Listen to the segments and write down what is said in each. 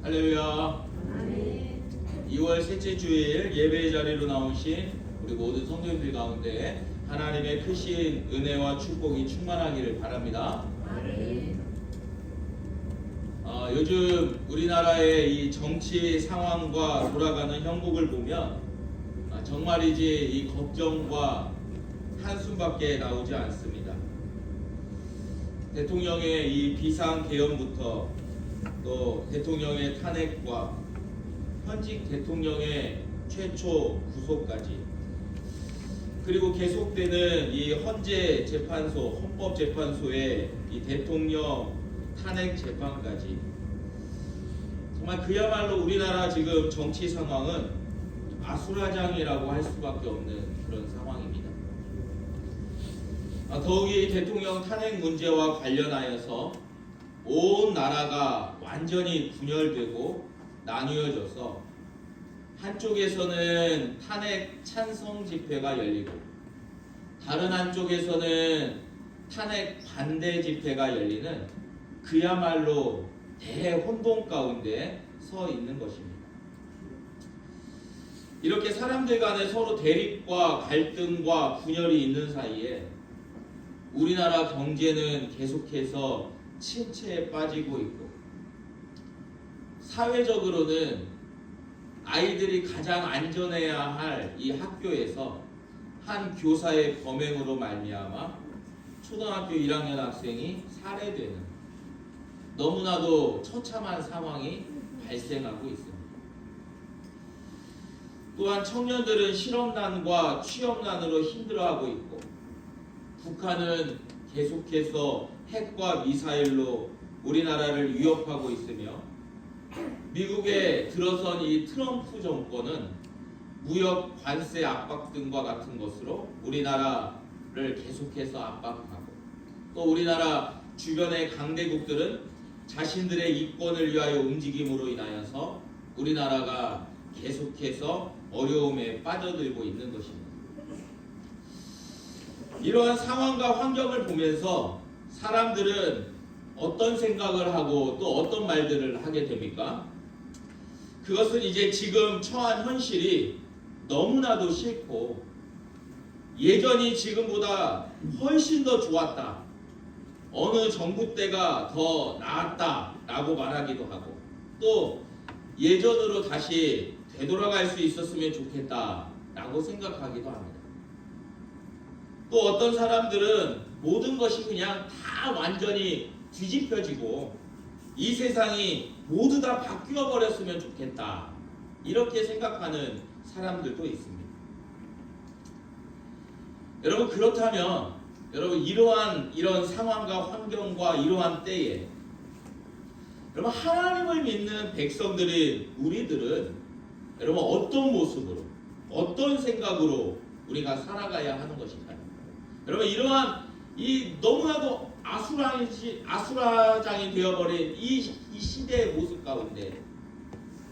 할렐루야. 2월 셋째 주일 예배의 자리로 나오신 우리 모든 성도님들 가운데 하나님의 크신 은혜와 축복이 충만하기를 바랍니다. 요즘 우리나라의 이 정치 상황과 돌아가는 형국을 보면 정말이지 이 걱정과 한숨밖에 나오지 않습니다. 대통령의 이 비상 개헌부터 또 대통령의 탄핵과 현직 대통령의 최초 구속까지, 그리고 계속되는 이 헌법재판소의 이 대통령 탄핵 재판까지, 정말 그야말로 우리나라 지금 정치 상황은 아수라장이라고 할 수밖에 없는 그런 상황입니다. 더욱이 대통령 탄핵 문제와 관련하여서 온 나라가 완전히 분열되고 나뉘어져서 한쪽에서는 탄핵 찬성 집회가 열리고 다른 한쪽에서는 탄핵 반대 집회가 열리는 그야말로 대혼동 가운데 서 있는 것입니다. 이렇게 사람들 간에 서로 대립과 갈등과 분열이 있는 사이에 우리나라 경제는 계속해서 침체에 빠지고 있고, 사회적으로는 아이들이 가장 안전해야 할 이 학교에서 한 교사의 범행으로 말미암아 초등학교 1학년 학생이 살해되는 너무나도 처참한 상황이 발생하고 있습니다. 또한 청년들은 실업난과 취업난으로 힘들어하고 있고, 북한은 계속해서 핵과 미사일로 우리나라를 위협하고 있으며, 미국에 들어선 이 트럼프 정권은 무역 관세 압박 등과 같은 것으로 우리나라를 계속해서 압박하고, 또 우리나라 주변의 강대국들은 자신들의 이권을 위하여 움직임으로 인하여서 우리나라가 계속해서 어려움에 빠져들고 있는 것입니다. 이러한 상황과 환경을 보면서 사람들은 어떤 생각을 하고 또 어떤 말들을 하게 됩니까? 그것은 이제 지금 처한 현실이 너무나도 싫고, 예전이 지금보다 훨씬 더 좋았다, 어느 정부 때가 더 나았다 라고 말하기도 하고, 또 예전으로 다시 되돌아갈 수 있었으면 좋겠다 라고 생각하기도 합니다. 또 어떤 사람들은 모든 것이 그냥 다 완전히 뒤집혀지고 이 세상이 모두 다 바뀌어 버렸으면 좋겠다, 이렇게 생각하는 사람들도 있습니다. 여러분, 그렇다면 여러분, 이런 상황과 환경과 이러한 때에 여러분, 하나님을 믿는 백성들인 우리들은 여러분 어떤 모습으로, 어떤 생각으로 우리가 살아가야 하는 것일까요? 여러분, 이러한 이 너무나도 아수라장이 되어버린 이 시대의 모습 가운데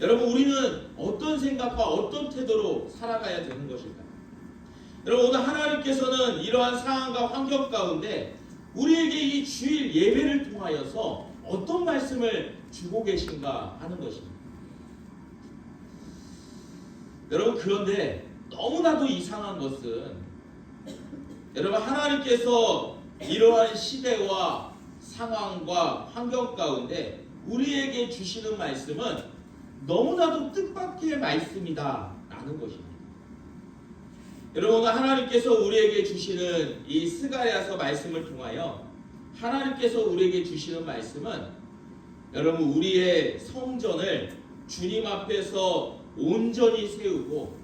여러분, 우리는 어떤 생각과 어떤 태도로 살아가야 되는 것일까요? 여러분, 오늘 하나님께서는 이러한 상황과 환경 가운데 우리에게 이 주일 예배를 통하여서 어떤 말씀을 주고 계신가 하는 것입니다. 여러분, 그런데 너무나도 이상한 것은 여러분, 하나님께서 이러한 시대와 상황과 환경 가운데 우리에게 주시는 말씀은 너무나도 뜻밖의 말씀이다 라는 것입니다. 여러분, 오늘 하나님께서 우리에게 주시는 이 스가랴서 말씀을 통하여 하나님께서 우리에게 주시는 말씀은 여러분, 우리의 성전을 주님 앞에서 온전히 세우고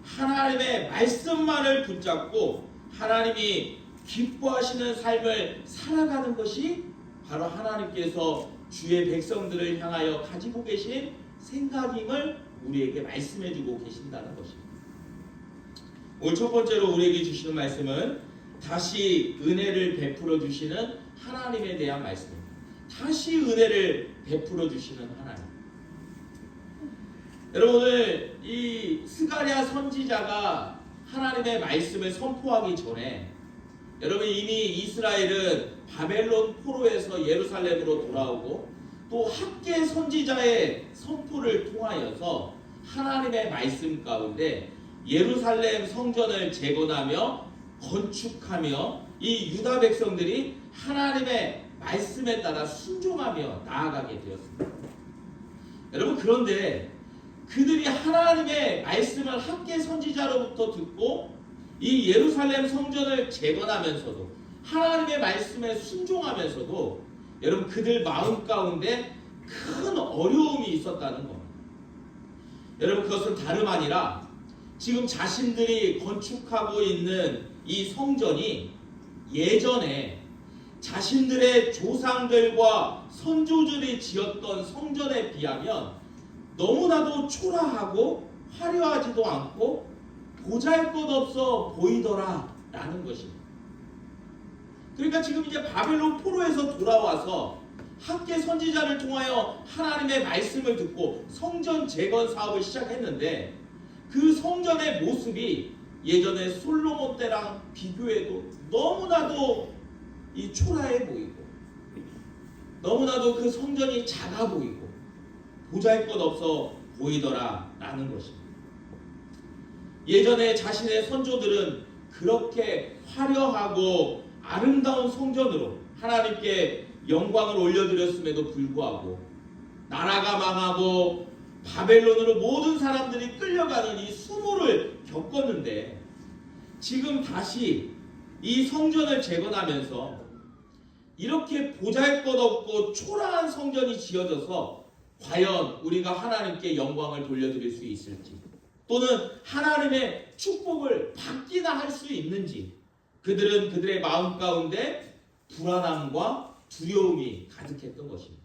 하나님의 말씀만을 붙잡고 하나님이 기뻐하시는 삶을 살아가는 것이 바로 하나님께서 주의 백성들을 향하여 가지고 계신 생각임을 우리에게 말씀해주고 계신다는 것입니다. 오늘 첫 번째로 우리에게 주시는 말씀은 다시 은혜를 베풀어 주시는 하나님에 대한 말씀입니다. 다시 은혜를 베풀어 주시는 하나님. 여러분, 오늘 이 스가랴 선지자가 하나님의 말씀을 선포하기 전에 여러분, 이미 이스라엘은 바벨론 포로에서 예루살렘으로 돌아오고 또 학계 선지자의 선포를 통하여서 하나님의 말씀 가운데 예루살렘 성전을 재건하며 건축하며 이 유다 백성들이 하나님의 말씀에 따라 순종하며 나아가게 되었습니다. 여러분, 그런데 그들이 하나님의 말씀을 학계 선지자로부터 듣고 이 예루살렘 성전을 재건하면서도 하나님의 말씀에 순종하면서도 여러분, 그들 마음 가운데 큰 어려움이 있었다는 겁니다. 여러분, 그것은 다름 아니라 지금 자신들이 건축하고 있는 이 성전이 예전에 자신들의 조상들과 선조들이 지었던 성전에 비하면 너무나도 초라하고 화려하지도 않고 보잘것없어 보이더라 라는 것입니다. 그러니까 지금 이제 바벨론 포로에서 돌아와서 학계 선지자를 통하여 하나님의 말씀을 듣고 성전 재건 사업을 시작했는데 그 성전의 모습이 예전에 솔로몬 때랑 비교해도 너무나도 이 초라해 보이고 너무나도 그 성전이 작아 보이고 보잘것없어 보이더라 라는 것입니다. 예전에 자신의 선조들은 그렇게 화려하고 아름다운 성전으로 하나님께 영광을 올려드렸음에도 불구하고 나라가 망하고 바벨론으로 모든 사람들이 끌려가는 이 수모를 겪었는데 지금 다시 이 성전을 재건하면서 이렇게 보잘것없고 초라한 성전이 지어져서 과연 우리가 하나님께 영광을 돌려드릴 수 있을지 또는 하나님의 축복을 받기나 할 수 있는지 그들은 그들의 마음 가운데 불안함과 두려움이 가득했던 것입니다.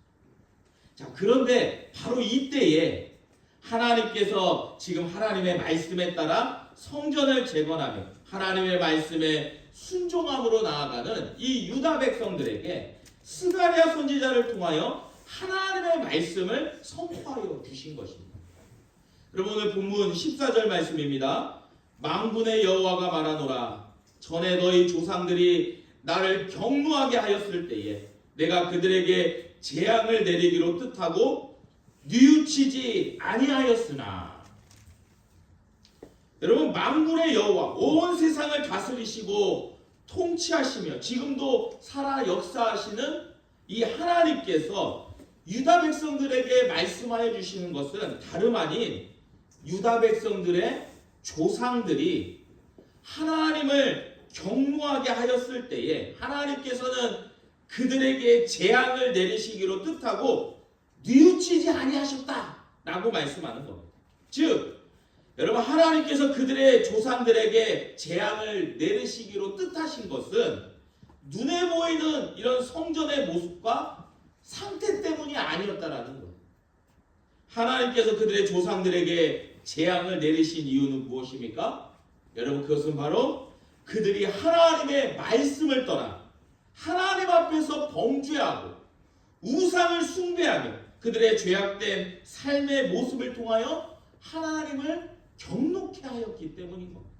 자, 그런데 바로 이때에 하나님께서 지금 하나님의 말씀에 따라 성전을 재건하며 하나님의 말씀에 순종함으로 나아가는 이 유다 백성들에게 스가랴 선지자를 통하여 하나님의 말씀을 선포하여 주신 것입니다. 여러분, 오늘 본문 14절 말씀입니다. 만군의 여호와가 말하노라. 전에 너희 조상들이 나를 경노하게 하였을 때에 내가 그들에게 재앙을 내리기로 뜻하고 뉘우치지 아니하였으나. 여러분, 만군의 여호와, 온 세상을 다스리시고 통치하시며 지금도 살아 역사하시는 이 하나님께서 유다 백성들에게 말씀하여 주시는 것은 다름 아닌 유다 백성들의 조상들이 하나님을 경노하게 하였을 때에 하나님께서는 그들에게 재앙을 내리시기로 뜻하고 뉘우치지 아니하셨다라고 말씀하는 겁니다. 즉, 여러분, 하나님께서 그들의 조상들에게 재앙을 내리시기로 뜻하신 것은 눈에 보이는 이런 성전의 모습과 상태 때문이 아니었다라는 거예요. 하나님께서 그들의 조상들에게 재앙을 내리신 이유는 무엇입니까? 여러분, 그것은 바로 그들이 하나님의 말씀을 떠나 하나님 앞에서 범죄하고 우상을 숭배하며 그들의 죄악된 삶의 모습을 통하여 하나님을 경노케 하였기 때문인 겁니다.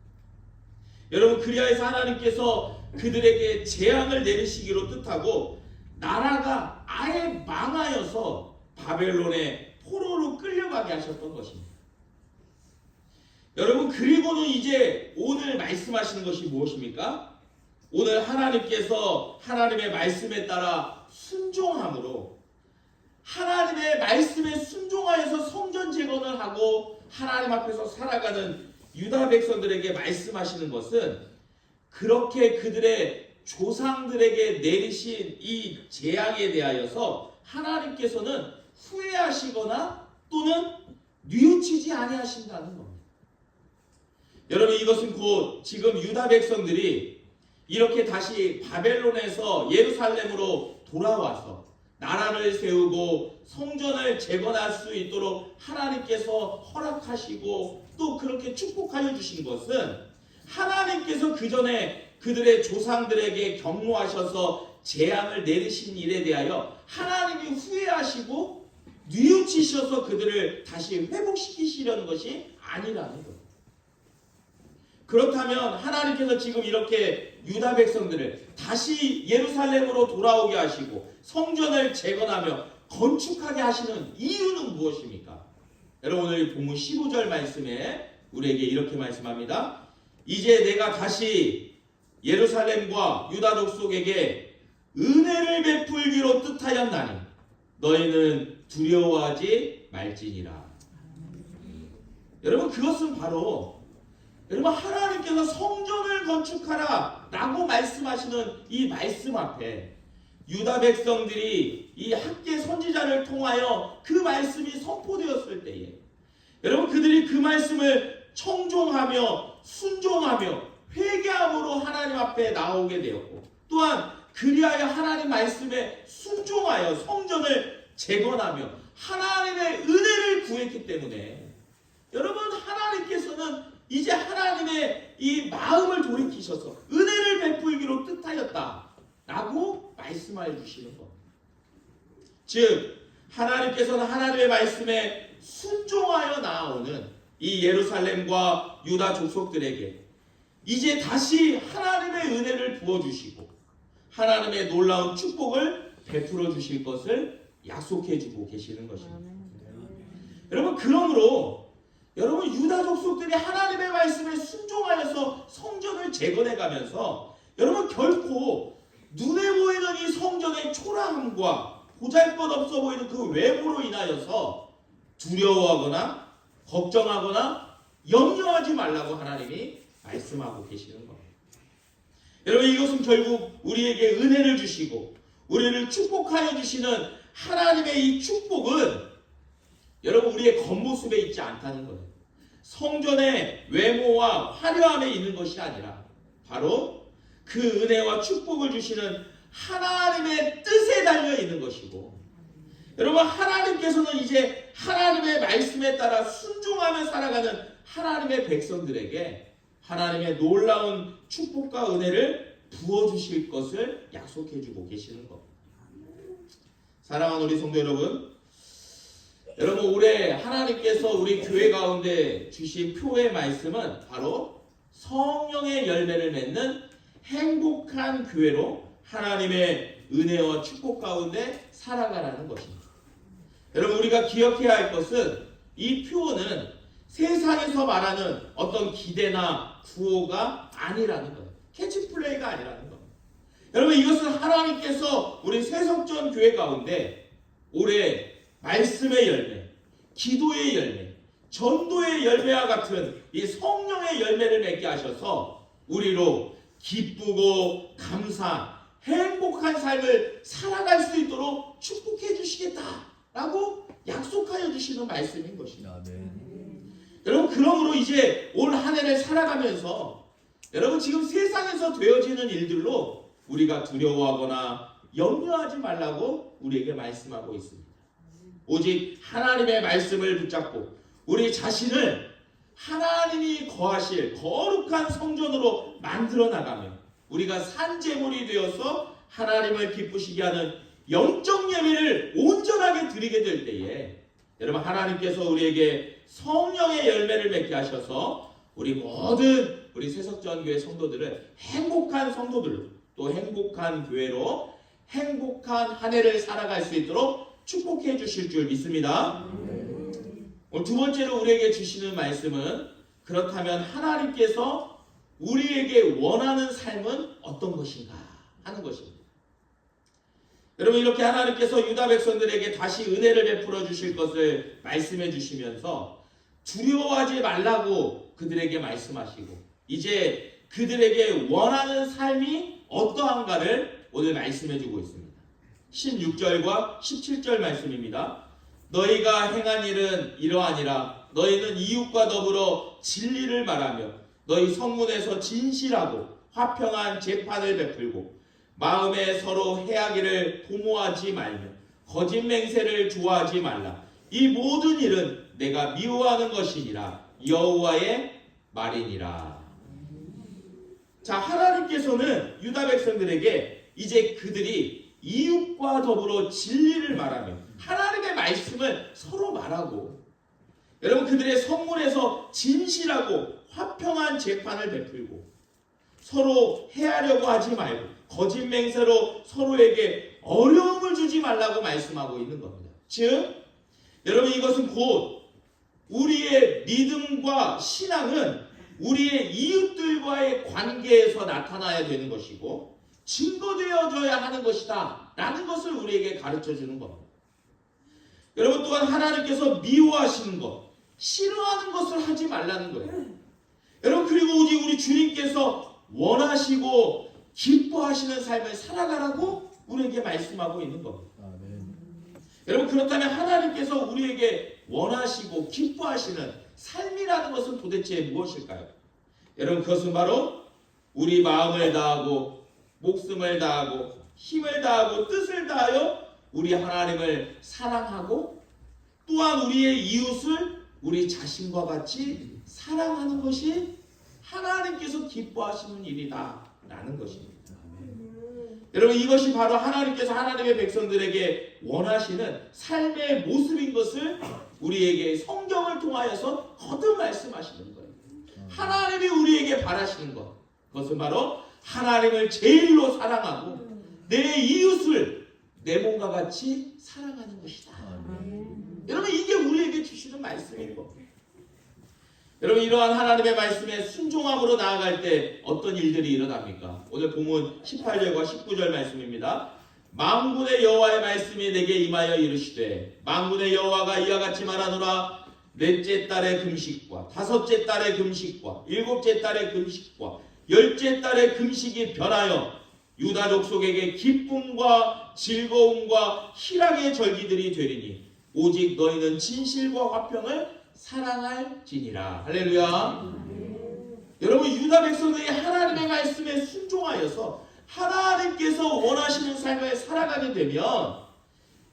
여러분, 그리하여서 하나님께서 그들에게 재앙을 내리시기로 뜻하고 나라가 아예 망하여서 바벨론의 포로로 끌려가게 하셨던 것입니다. 여러분, 그리고는 이제 오늘 말씀하시는 것이 무엇입니까? 오늘 하나님께서 하나님의 말씀에 따라 순종함으로 하나님의 말씀에 순종하여서 성전 재건을 하고 하나님 앞에서 살아가는 유다 백성들에게 말씀하시는 것은 그렇게 그들의 조상들에게 내리신 이 재앙에 대하여서 하나님께서는 후회하시거나 또는 뉘우치지 아니하신다는 겁니다. 여러분, 이것은 곧 지금 유다 백성들이 이렇게 다시 바벨론에서 예루살렘으로 돌아와서 나라를 세우고 성전을 재건할 수 있도록 하나님께서 허락하시고 또 그렇게 축복하여 주신 것은 하나님께서 그 전에 그들의 조상들에게 경노하셔서 재앙을 내리신 일에 대하여 하나님이 후회하시고 뉘우치셔서 그들을 다시 회복시키시려는 것이 아니라는 거예요. 그렇다면 하나님께서 지금 이렇게 유다 백성들을 다시 예루살렘으로 돌아오게 하시고 성전을 재건하며 건축하게 하시는 이유는 무엇입니까? 여러분 오늘 본문 15절 말씀에 우리에게 이렇게 말씀합니다. 이제 내가 다시 예루살렘과 유다 족속에게 은혜를 베풀기로 뜻하였나니 너희는 두려워하지 말지니라. 여러분 그것은 바로 여러분 하나님께서 성전을 건축하라 라고 말씀하시는 이 말씀 앞에 유다 백성들이 이 학개 선지자를 통하여 그 말씀이 선포되었을 때에 여러분 그들이 그 말씀을 청종하며 순종하며 회개함으로 하나님 앞에 나오게 되었고 또한 그리하여 하나님 말씀에 순종하여 성전을 재건하며 하나님의 은혜를 구했기 때문에 여러분 하나님께서는 이제 하나님의 이 마음을 돌이키셔서 은혜를 베풀기로 뜻하였다 라고 말씀해 주시는 것. 즉 하나님께서는 하나님의 말씀에 순종하여 나아오는 이 예루살렘과 유다 족속들에게 이제 다시 하나님의 은혜를 부어주시고 하나님의 놀라운 축복을 베풀어 주실 것을 약속해 주고 계시는 것입니다. 여러분 그러므로 여러분 유다 족속들이 하나님의 말씀에 순종하여서 성전을 재건해 가면서 여러분 결코 눈에 보이는 이 성전의 초라함과 보잘것없어 보이는 그 외모로 인하여서 두려워하거나 걱정하거나 염려하지 말라고 하나님이 말씀하고 계시는 겁니다. 여러분 이것은 결국 우리에게 은혜를 주시고 우리를 축복하여 주시는 하나님의 이 축복은 여러분 우리의 겉모습에 있지 않다는 거예요. 성전의 외모와 화려함에 있는 것이 아니라 바로 그 은혜와 축복을 주시는 하나님의 뜻에 달려 있는 것이고 여러분 하나님께서는 이제 하나님의 말씀에 따라 순종하며 살아가는 하나님의 백성들에게 하나님의 놀라운 축복과 은혜를 부어주실 것을 약속해주고 계시는 겁니다. 사랑하는 우리 성도 여러분, 여러분 올해 하나님께서 우리 교회 가운데 주신 표의 말씀은 바로 성령의 열매를 맺는 행복한 교회로 하나님의 은혜와 축복 가운데 살아가라는 것입니다. 여러분 우리가 기억해야 할 것은 이 표는 세상에서 말하는 어떤 기대나 구호가 아니라는 거예요. 캐치플레이가 아니라는 거예요. 여러분 이것은 하나님께서 우리 세석전 교회 가운데 올해 말씀의 열매, 기도의 열매, 전도의 열매와 같은 이 성령의 열매를 맺게 하셔서 우리로 기쁘고 감사한 행복한 삶을 살아갈 수 있도록 축복해 주시겠다라고 약속하여 주시는 말씀인 것입니다. 여러분 그러므로 이제 올 한 해를 살아가면서 여러분 지금 세상에서 되어지는 일들로 우리가 두려워하거나 염려하지 말라고 우리에게 말씀하고 있습니다. 오직 하나님의 말씀을 붙잡고 우리 자신을 하나님이 거하실 거룩한 성전으로 만들어 나가며 우리가 산제물이 되어서 하나님을 기쁘시게 하는 영적 예배를 온전하게 드리게 될 때에 여러분 하나님께서 우리에게 성령의 열매를 맺게 하셔서 우리 모든 우리 세석전교회 성도들을 행복한 성도들로 또 행복한 교회로 행복한 한 해를 살아갈 수 있도록 축복해 주실 줄 믿습니다. 오늘 두 번째로 우리에게 주시는 말씀은 그렇다면 하나님께서 우리에게 원하는 삶은 어떤 것인가 하는 것입니다. 여러분 이렇게 하나님께서 유다 백성들에게 다시 은혜를 베풀어 주실 것을 말씀해 주시면서 두려워하지 말라고 그들에게 말씀하시고 이제 그들에게 원하는 삶이 어떠한가를 오늘 말씀해 주고 있습니다. 16절과 17절 말씀입니다. 너희가 행한 일은 이러하니라. 너희는 이웃과 더불어 진리를 말하며 너희 성문에서 진실하고 화평한 재판을 베풀고 마음에 서로 해하기를 도모하지 말며 거짓 맹세를 좋아하지 말라. 이 모든 일은 내가 미워하는 것이니라. 여호와의 말이니라. 자, 하나님께서는 유다 백성들에게 이제 그들이 이웃과 더불어 진리를 말하며 하나님의 말씀을 서로 말하고 여러분 그들의 성문에서 진실하고 화평한 재판을 베풀고 서로 해하려고 하지 말고 거짓 맹세로 서로에게 어려움을 주지 말라고 말씀하고 있는 겁니다. 즉 여러분 이것은 곧 우리의 믿음과 신앙은 우리의 이웃들과의 관계에서 나타나야 되는 것이고 증거되어져야 하는 것이다 라는 것을 우리에게 가르쳐주는 겁니다. 여러분 또한 하나님께서 미워하시는 것, 싫어하는 것을 하지 말라는 거예요. 여러분 그리고 오직 우리 주님께서 원하시고 기뻐하시는 삶을 살아가라고 우리에게 말씀하고 있는 겁니다. 여러분 그렇다면 하나님께서 우리에게 원하시고 기뻐하시는 삶이라는 것은 도대체 무엇일까요? 여러분 그것은 바로 우리 마음을 다하고 목숨을 다하고 힘을 다하고 뜻을 다하여 우리 하나님을 사랑하고 또한 우리의 이웃을 우리 자신과 같이 사랑하는 것이 하나님께서 기뻐하시는 일이다 라는 것입니다. 여러분 이것이 바로 하나님께서 하나님의 백성들에게 원하시는 삶의 모습인 것을 우리에게 성경을 통하여서 거듭 말씀하시는 거예요. 하나님이 우리에게 바라시는 것, 그것은 바로 하나님을 제일로 사랑하고 내 이웃을 내 몸과 같이 사랑하는 것이다. 여러분 이게 우리에게 주시는 말씀인 겁니다. 여러분 이러한 하나님의 말씀에 순종함으로 나아갈 때 어떤 일들이 일어납니까? 오늘 본문 18절과 19절 말씀입니다. 만군의 여호와의 말씀이 내게 임하여 이르시되 만군의 여호와가 이와 같이 말하노라. 넷째 달의 금식과 다섯째 달의 금식과 일곱째 달의 금식과 열째 달의 금식이 변하여 유다 족속에게 기쁨과 즐거움과 희락의 절기들이 되리니 오직 너희는 진실과 화평을 사랑할지니라. 할렐루야. 여러분 유다 백성들이 하나님의 말씀에 순종하여서 하나님께서 원하시는 삶을 살아가게 되면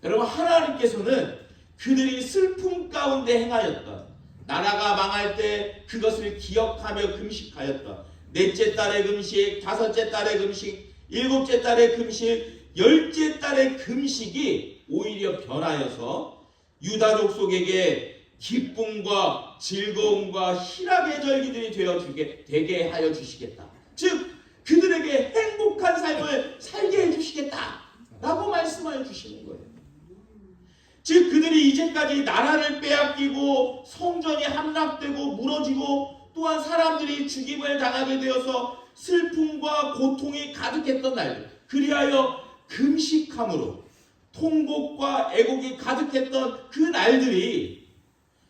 여러분 하나님께서는 그들이 슬픔 가운데 행하였던 나라가 망할 때 그것을 기억하며 금식하였던 넷째 달의 금식, 다섯째 달의 금식, 일곱째 달의 금식, 열째 달의 금식이 오히려 변하여서 유다 족속에게 기쁨과 즐거움과 희락의 절기들이 되게 하여 주시겠다. 즉 그들에게 행복한 삶을 살게 해주시겠다 라고 말씀하여 주시는 거예요. 즉 그들이 이제까지 나라를 빼앗기고 성전이 함락되고 무너지고 또한 사람들이 죽임을 당하게 되어서 슬픔과 고통이 가득했던 날들, 그리하여 금식함으로 통곡과 애곡이 가득했던 그 날들이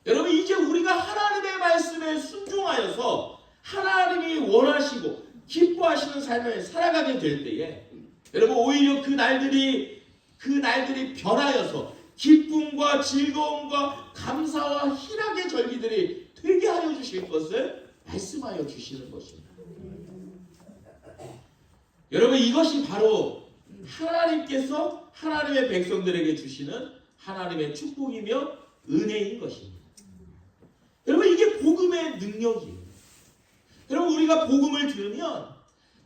여러분 이제 우리가 하나님의 말씀에 순종하여서 하나님이 원하시고 기뻐하시는 삶을 살아가게 될 때에 여러분 오히려 그 날들이 변하여서 기쁨과 즐거움과 감사와 희락의 절기들이 되게 하여 주실 것을 말씀하여 주시는 것입니다. 여러분 이것이 바로 하나님께서 하나님의 백성들에게 주시는 하나님의 축복이며 은혜인 것입니다. 여러분 이게 복음의 능력이에요. 여러분 우리가 복음을 들으면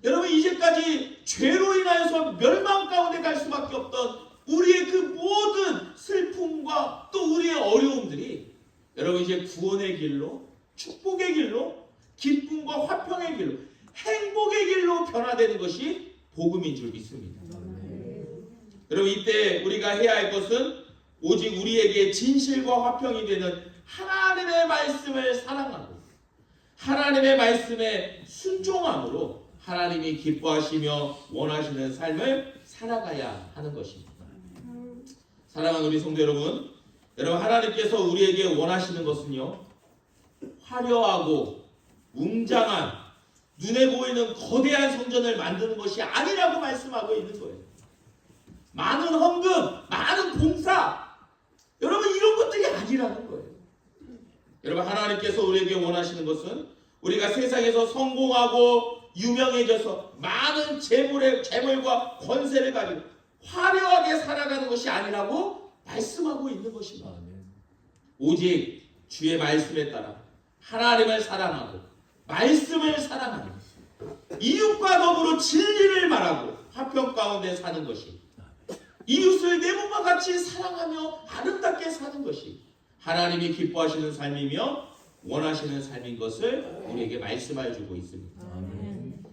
여러분 이제까지 죄로 인하여서 멸망 가운데 갈 수밖에 없던 우리의 그 모든 슬픔과 또 우리의 어려움들이 여러분 이제 구원의 길로 축복의 길로 기쁨과 화평의 길로 행복의 길로 변화되는 것이 복음인 줄 믿습니다. 여러분 이때 우리가 해야 할 것은 오직 우리에게 진실과 화평이 되는 하나님의 말씀을 사랑하고 하나님의 말씀에 순종함으로 하나님이 기뻐하시며 원하시는 삶을 살아가야 하는 것입니다. 사랑하는 우리 성도 여러분, 하나님께서 우리에게 원하시는 것은요, 화려하고 웅장한 눈에 보이는 거대한 성전을 만드는 것이 아니라고 말씀하고 있는 거예요. 많은 헌금, 많은 봉사, 여러분 이런 것들이 아니라는 거예요. 여러분 하나님께서 우리에게 원하시는 것은 우리가 세상에서 성공하고 유명해져서 많은 재물과 권세를 가지고 화려하게 살아가는 것이 아니라고 말씀하고 있는 것입니다. 오직 주의 말씀에 따라 하나님을 사랑하고 말씀을 사랑하는 이웃과 더불어 진리를 말하고 화평 가운데 사는 것이 이웃을 내 몸과 같이 사랑하며 아름답게 사는 것이 하나님이 기뻐하시는 삶이며 원하시는 삶인 것을 우리에게 말씀해 주고 있습니다.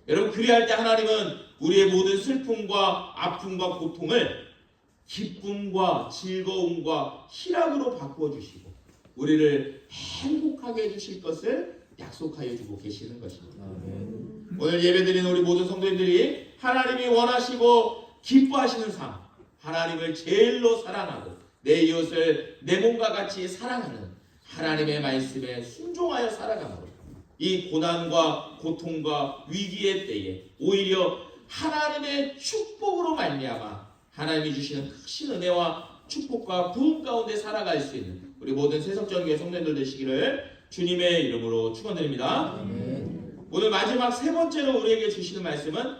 여러분 그리할 때 하나님은 우리의 모든 슬픔과 아픔과 고통을 기쁨과 즐거움과 희락으로 바꿔주시고 우리를 행복하게 해주실 것을 약속하여 주고 계시는 것입니다. 오늘 예배드리는 우리 모든 성도님들이 하나님이 원하시고 기뻐하시는 삶, 하나님을 제일로 사랑하고 내 이웃을 내 몸과 같이 사랑하는 하나님의 말씀에 순종하여 살아감으로 이 고난과 고통과 위기의 때에 오히려 하나님의 축복으로 말미암아 하나님이 주시는 크신 은혜와 축복과 부흥 가운데 살아갈 수 있는 우리 모든 세석전교회 성도님들 되시기를 주님의 이름으로 축원드립니다. 오늘 마지막 세 번째로 우리에게 주시는 말씀은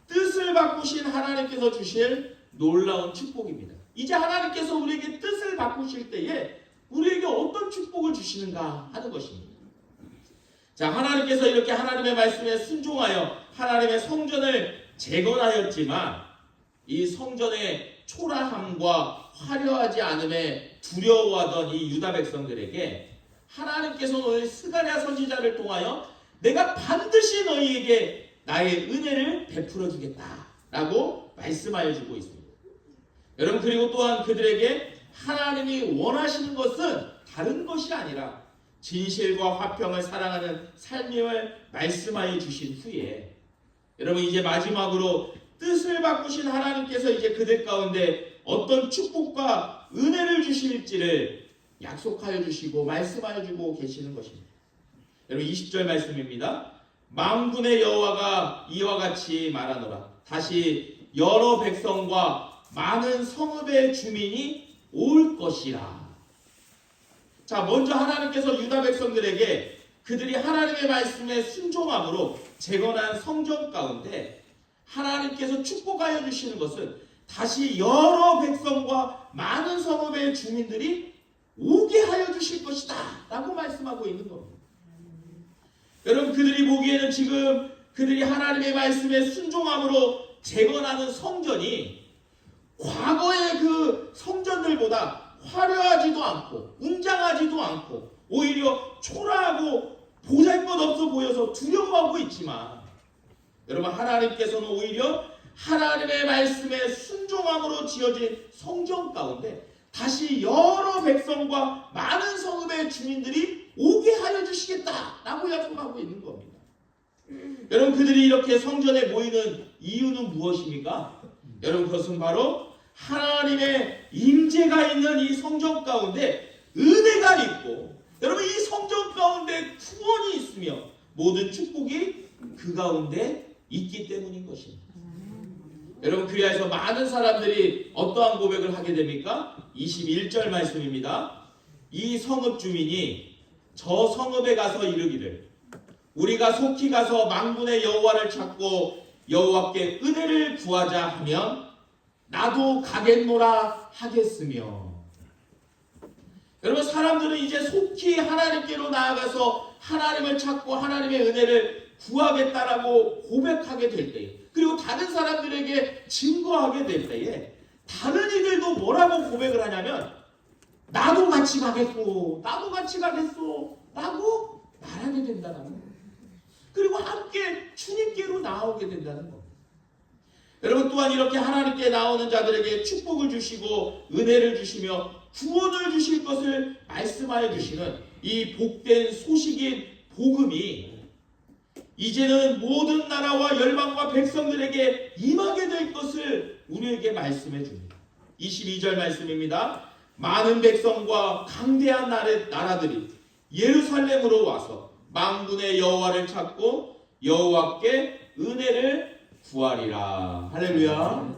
뜻을 바꾸신 하나님께서 주실 놀라운 축복입니다. 이제 하나님께서 우리에게 뜻을 바꾸실 때에 우리에게 어떤 축복을 주시는가 하는 것입니다. 자, 하나님께서 이렇게 하나님의 말씀에 순종하여 하나님의 성전을 재건하였지만 이 성전의 초라함과 화려하지 않음에 두려워하던 이 유다 백성들에게 하나님께서 오늘 스가랴 선지자를 통하여 내가 반드시 너희에게 나의 은혜를 베풀어 주겠다라고 말씀하여 주고 있습니다. 여러분, 그리고 또한 그들에게 하나님이 원하시는 것은 다른 것이 아니라 진실과 화평을 사랑하는 삶을 말씀하여 주신 후에 여러분, 이제 마지막으로 뜻을 바꾸신 하나님께서 이제 그들 가운데 어떤 축복과 은혜를 주실지를 약속하여 주시고 말씀하여 주고 계시는 것입니다. 여러분, 20절 말씀입니다. 만군의 여호와가 이와 같이 말하노라. 다시 여러 백성과 많은 성읍의 주민이 올 것이라. 자, 먼저 하나님께서 유다 백성들에게 그들이 하나님의 말씀에 순종함으로 재건한 성전 가운데 하나님께서 축복하여 주시는 것은 다시 여러 백성과 많은 성읍의 주민들이 오게 하여 주실 것이다 라고 말씀하고 있는 겁니다. 여러분, 그들이 보기에는 지금 그들이 하나님의 말씀에 순종함으로 재건하는 성전이 과거의 그 성전들보다 화려하지도 않고 웅장하지도 않고 오히려 초라하고 보잘것없어 보여서 두려워하고 있지만 여러분, 하나님께서는 오히려 하나님의 말씀에 순종함으로 지어진 성전 가운데 다시 여러 백성과 많은 성읍의 주민들이 오게 하여 주시겠다라고 약속하고 있는 겁니다. 여러분, 그들이 이렇게 성전에 모이는 이유는 무엇입니까? 여러분, 그것은 바로 하나님의 임재가 있는 이 성전 가운데 은혜가 있고 여러분, 이 성전 가운데 구원이 있으며 모든 축복이 그 가운데 있기 때문인 것입니다. 여러분, 그리하여서 많은 사람들이 어떠한 고백을 하게 됩니까? 21절 말씀입니다. 이 성읍 주민이 저 성읍에 가서 이르기를 우리가 속히 가서 만군의 여호와를 찾고 여호와께 은혜를 구하자 하면 나도 가겠노라 하겠으며. 여러분, 사람들은 이제 속히 하나님께로 나아가서 하나님을 찾고 하나님의 은혜를 구하겠다라고 고백하게 될 때에, 그리고 다른 사람들에게 증거하게 될 때에 다른 이들도 뭐라고 고백을 하냐면 나도 같이 가겠소, 나도 같이 가겠소 라고 말하게 된다는 거예요. 그리고 함께 주님께로 나오게 된다는 겁니다. 여러분, 또한 이렇게 하나님께 나오는 자들에게 축복을 주시고 은혜를 주시며 구원을 주실 것을 말씀하여 주시는 이 복된 소식인 복음이 이제는 모든 나라와 열방과 백성들에게 임하게 될 것을 우리에게 말씀해 줍니다. 22절 말씀입니다. 많은 백성과 강대한 나라들이 예루살렘으로 와서 만군의 여호와를 찾고 여호와께 은혜를 구하리라. 할렐루야.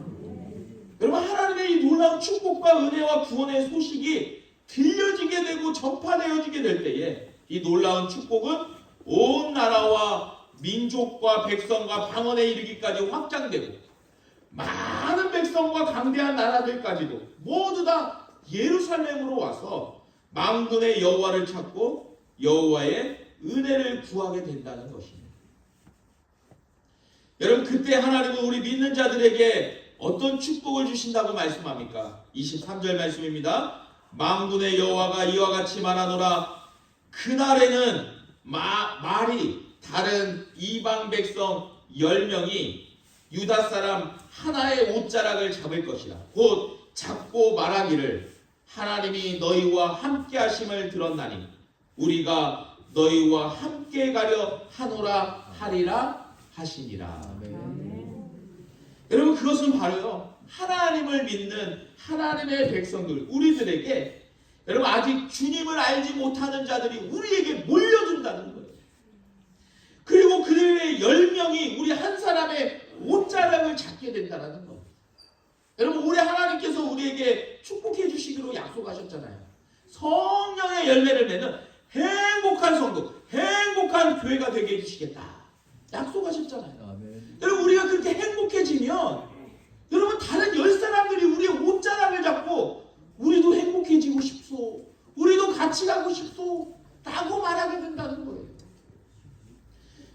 여러분, 하나님의 이 놀라운 축복과 은혜와 구원의 소식이 들려지게 되고 전파되어지게 될 때에 이 놀라운 축복은 온 나라와 민족과 백성과 방언에 이르기까지 확장되고 많은 백성과 강대한 나라들까지도 모두 다 예루살렘으로 와서 만군의 여호와를 찾고 여호와의 은혜를 구하게 된다는 것입니다. 여러분, 그때 하나님은 우리 믿는 자들에게 어떤 축복을 주신다고 말씀합니까? 23절 말씀입니다. 만군의 여호와가 이와 같이 말하노라. 그날에는 말이 다른 이방 백성 10명이 유다 사람 하나의 옷자락을 잡을 것이라. 곧 잡고 말하기를 하나님이 너희와 함께 하심을 들었나니 우리가 너희와 함께 가려 하노라 하리라 하시니라. 여러분, 그것은 바로요, 하나님을 믿는 하나님의 백성들, 우리들에게, 여러분, 아직 주님을 알지 못하는 자들이 우리에게 몰려든다는 거예요. 그리고 그들의 10명이 우리 한 사람의 옷자락을 잡게 된다는 거예요. 여러분, 올해 하나님께서 우리에게 축복해 주시기로 약속하셨잖아요. 성령의 열매를 맺는 행복한 성도, 행복한 교회가 되게 해주시겠다 약속하셨잖아요. 아멘. 여러분, 우리가 그렇게 행복해지면 여러분, 다른 10사람들이 우리의 옷자락을 잡고 우리도 행복해지고 싶소, 우리도 같이 가고 싶소 라고 말하게 된다는 거예요.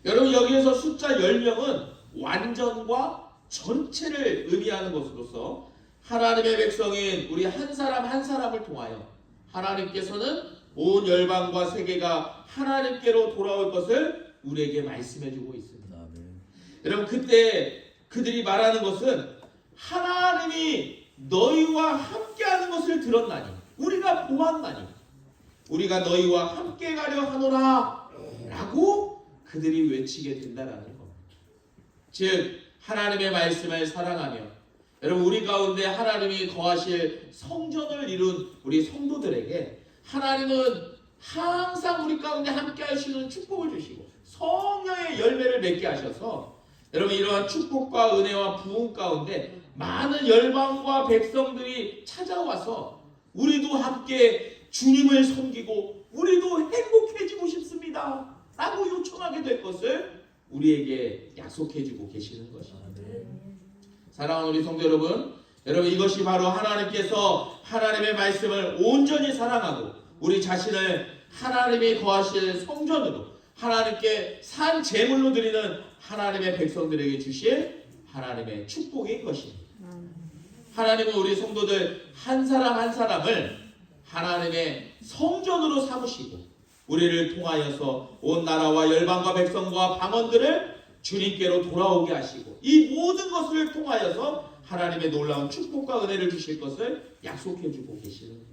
여러분, 여기에서 숫자 10명은 완전과 전체를 의미하는 것으로서 하나님의 백성인 우리 한 사람 한 사람을 통하여 하나님께서는 온 열방과 세계가 하나님께로 돌아올 것을 우리에게 말씀해 주고 있습니다. 여러분, 그때 그들이 말하는 것은 하나님이 너희와 함께하는 것을 들었나니, 우리가 보았나니 우리가 너희와 함께 가려 하노라 라고 그들이 외치게 된다라는 겁니다. 즉, 하나님의 말씀을 사랑하며, 여러분, 우리 가운데 하나님이 거하실 성전을 이룬 우리 성도들에게 하나님은 항상 우리 가운데 함께 하시는 축복을 주시고 성령의 열매를 맺게 하셔서, 여러분, 이러한 축복과 은혜와 부흥 가운데 많은 열방과 백성들이 찾아와서 우리도 함께 주님을 섬기고 우리도 행복해지고 싶습니다 라고 요청하게 될 것을 우리에게 약속해주고 계시는 것입니다. 사랑하는 우리 성도 여러분, 이것이 바로 하나님께서 하나님의 말씀을 온전히 사랑하고 우리 자신을 하나님이 거하실 성전으로 하나님께 산 제물로 드리는 하나님의 백성들에게 주실 하나님의 축복인 것입니다. 하나님은 우리 성도들 한 사람 한 사람을 하나님의 성전으로 삼으시고 우리를 통하여서 온 나라와 열방과 백성과 방언들을 주님께로 돌아오게 하시고 이 모든 것을 통하여서 하나님의 놀라운 축복과 은혜를 주실 것을 약속해주고 계시는 거예요.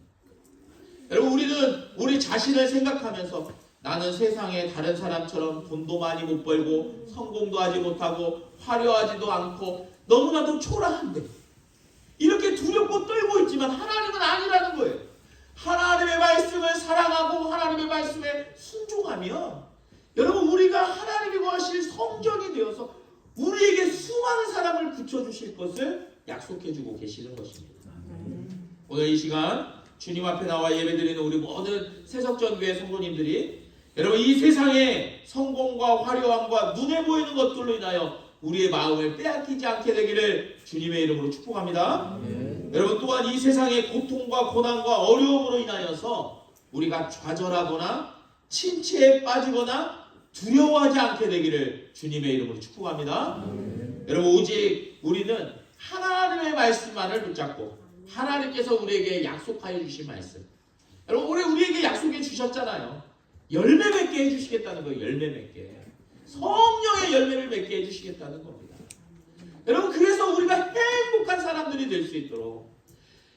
여러분, 우리는 우리 자신을 생각하면서 나는 세상에 다른 사람처럼 돈도 많이 못 벌고 성공도 하지 못하고 화려하지도 않고 너무나도 초라한데 이렇게 두렵고 떨고 있지만 하나님은 아니라는 거예요. 하나님의 말씀을 사랑하고 하나님의 말씀에 순종하면 여러분, 우리가 하나님이 거하실 성전이 되어서 우리에게 수많은 사람을 붙여주실 것을 약속해주고 계시는 것입니다. 오늘 이 시간 주님 앞에 나와 예배드리는 우리 모든 세석전교회 성도님들이 여러분, 이 세상의 성공과 화려함과 눈에 보이는 것들로 인하여 우리의 마음을 빼앗기지 않게 되기를 주님의 이름으로 축복합니다. 여러분, 또한 이 세상의 고통과 고난과 어려움으로 인하여서 우리가 좌절하거나 침체에 빠지거나 두려워하지 않게 되기를 주님의 이름으로 축복합니다. 여러분, 오직 우리는 하나님의 말씀만을 붙잡고 하나님께서 우리에게 약속하여 주신 말씀, 여러분, 올해 우리에게 약속해 주셨잖아요. 열매 맺게 해주시겠다는 거예요. 열매 맺게, 성령의 열매를 맺게 해주시겠다는 겁니다. 여러분, 그래서 우리가 행복한 사람들이 될 수 있도록,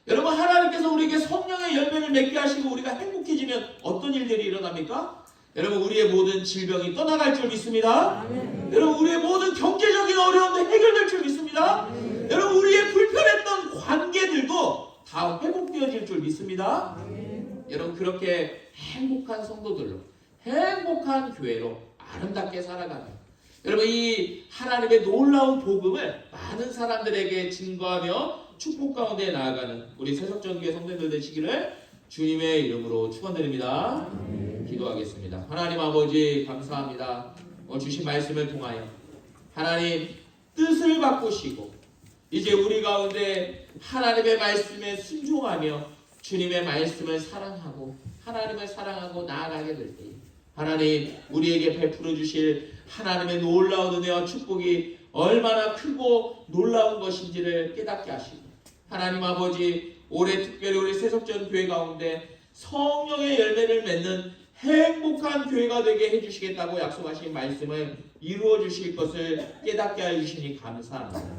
여러분, 하나님께서 우리에게 성령의 열매를 맺게 하시고 우리가 행복해지면 어떤 일들이 일어납니까? 여러분, 우리의 모든 질병이 떠나갈 줄 믿습니다. 여러분, 우리의 모든 경제적인 어려움도 해결될 줄 믿습니다. 여러분, 우리의 불편했던 관계들도 다 회복되어질 줄 믿습니다. 여러분, 그렇게 행복한 성도들로, 행복한 교회로 아름답게 살아가는, 여러분, 이 하나님의 놀라운 복음을 많은 사람들에게 증거하며 축복 가운데 나아가는 우리 세석전교회 성도들 되시기를 주님의 이름으로 축원드립니다. 기도하겠습니다. 하나님 아버지, 감사합니다. 주신 말씀을 통하여 하나님 뜻을 바꾸시고 이제 우리 가운데 하나님의 말씀에 순종하며 주님의 말씀을 사랑하고 하나님을 사랑하고 나아가게 될 때 하나님, 우리에게 베풀어 주실 하나님의 놀라운 은혜와 축복이 얼마나 크고 놀라운 것인지를 깨닫게 하시고, 하나님 아버지, 올해 특별히 우리 세석전 교회 가운데 성령의 열매를 맺는 행복한 교회가 되게 해주시겠다고 약속하신 말씀을 이루어 주실 것을 깨닫게 해주시니 감사합니다.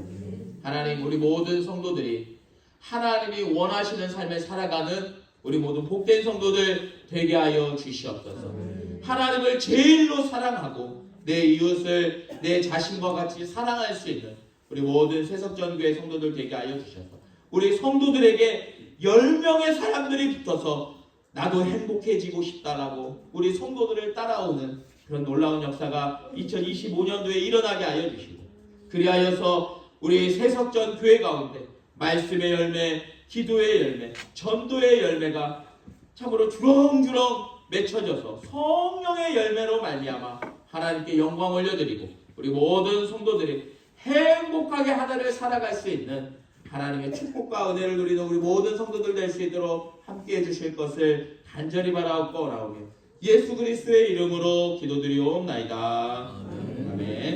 하나님, 우리 모든 성도들이 하나님이 원하시는 삶을 살아가는 우리 모든 복된 성도들 되게 하여 주시옵소서. 하나님을 제일로 사랑하고 내 이웃을 내 자신과 같이 사랑할 수 있는 우리 모든 세석전교회 성도들 되게 하여 주셔서 우리 성도들에게 10명의 사람들이 붙어서 나도 행복해지고 싶다라고 우리 성도들을 따라오는 그런 놀라운 역사가 2025년도에 일어나게 하여 주시고, 그리하여서 우리 세석전 교회 가운데 말씀의 열매, 기도의 열매, 전도의 열매가 참으로 주렁주렁 맺혀져서 성령의 열매로 말미암아 하나님께 영광 올려드리고 우리 모든 성도들이 행복하게 하나를 살아갈 수 있는 하나님의 축복과 은혜를 누리는 우리 모든 성도들 될 수 있도록 함께해 주실 것을 간절히 바라옵고 나오며 예수 그리스도의 이름으로 기도드리옵나이다. 아멘.